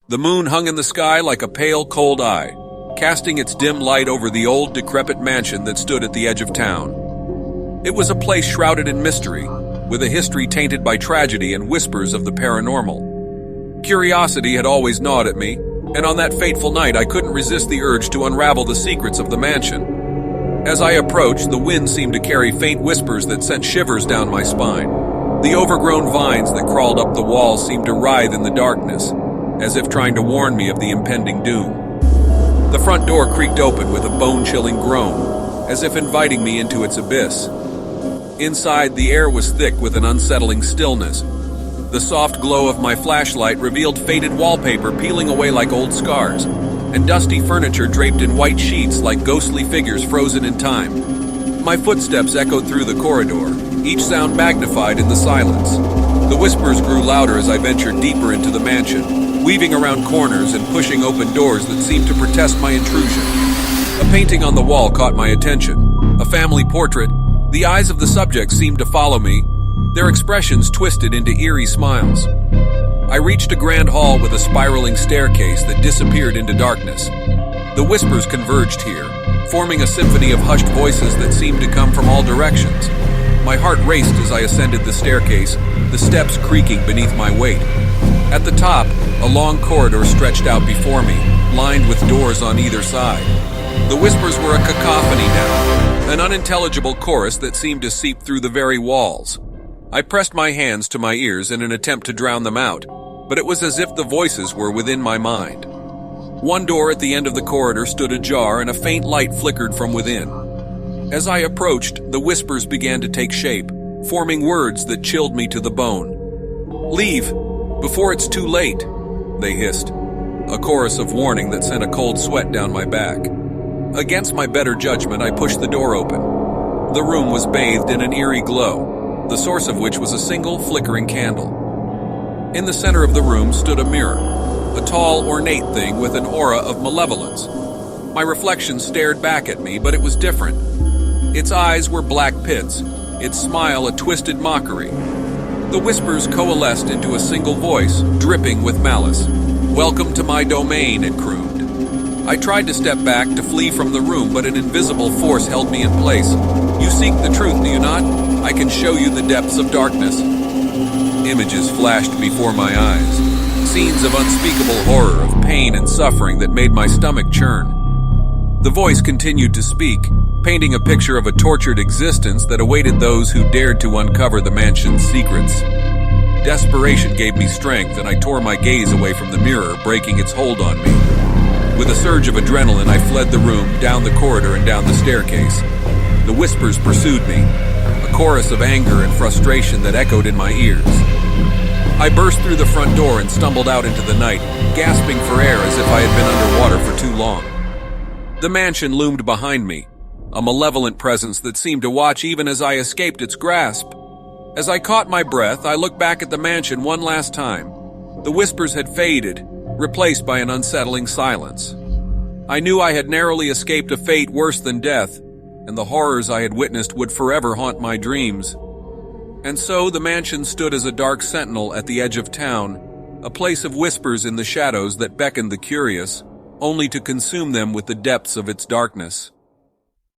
The moon hung in the sky like a pale, cold eye, casting its dim light over the old, decrepit mansion that stood at the edge of town. It was a place shrouded in mystery, with a history tainted by tragedy and whispers of the paranormal. Curiosity had always gnawed at me, and on that fateful night I couldn't resist the urge to unravel the secrets of the mansion. As I approached, the wind seemed to carry faint whispers that sent shivers down my spine. The overgrown vines that crawled up the walls seemed to writhe in the darkness, as if trying to warn me of the impending doom. The front door creaked open with a bone-chilling groan, as if inviting me into its abyss. Inside, the air was thick with an unsettling stillness. The soft glow of my flashlight revealed faded wallpaper peeling away like old scars, and dusty furniture draped in white sheets like ghostly figures frozen in time. My footsteps echoed through the corridor, each sound magnified in the silence. The whispers grew louder as I ventured deeper into the mansion, weaving around corners and pushing open doors that seemed to protest my intrusion. A painting on the wall caught my attention, a family portrait. The eyes of the subjects seemed to follow me, their expressions twisted into eerie smiles. I reached a grand hall with a spiraling staircase that disappeared into darkness. The whispers converged here, forming a symphony of hushed voices that seemed to come from all directions. My heart raced as I ascended the staircase, the steps creaking beneath my weight. At the top, a long corridor stretched out before me, lined with doors on either side. The whispers were a cacophony now, an unintelligible chorus that seemed to seep through the very walls. I pressed my hands to my ears in an attempt to drown them out, but it was as if the voices were within my mind. One door at the end of the corridor stood ajar and a faint light flickered from within. As I approached, the whispers began to take shape, forming words that chilled me to the bone. "Leave, before it's too late," they hissed, a chorus of warning that sent a cold sweat down my back. Against my better judgment, I pushed the door open. The room was bathed in an eerie glow, the source of which was a single flickering candle. In the center of the room stood a mirror, a tall, ornate thing with an aura of malevolence. My reflection stared back at me, but it was different. Its eyes were black pits, its smile a twisted mockery. The whispers coalesced into a single voice, dripping with malice. "Welcome to my domain," it crooned. I tried to step back to flee from the room, but an invisible force held me in place. "You seek the truth, do you not? I can show you the depths of darkness." Images flashed before my eyes, scenes of unspeakable horror, of pain and suffering that made my stomach churn. The voice continued to speak, painting a picture of a tortured existence that awaited those who dared to uncover the mansion's secrets. Desperation gave me strength, and I tore my gaze away from the mirror, breaking its hold on me. With a surge of adrenaline, I fled the room, down the corridor and down the staircase. The whispers pursued me, a chorus of anger and frustration that echoed in my ears. I burst through the front door and stumbled out into the night, gasping for air as if I had been underwater for too long. The mansion loomed behind me, a malevolent presence that seemed to watch even as I escaped its grasp. As I caught my breath, I looked back at the mansion one last time. The whispers had faded, replaced by an unsettling silence. I knew I had narrowly escaped a fate worse than death, and the horrors I had witnessed would forever haunt my dreams. And so the mansion stood as a dark sentinel at the edge of town, a place of whispers in the shadows that beckoned the curious, only to consume them with the depths of its darkness.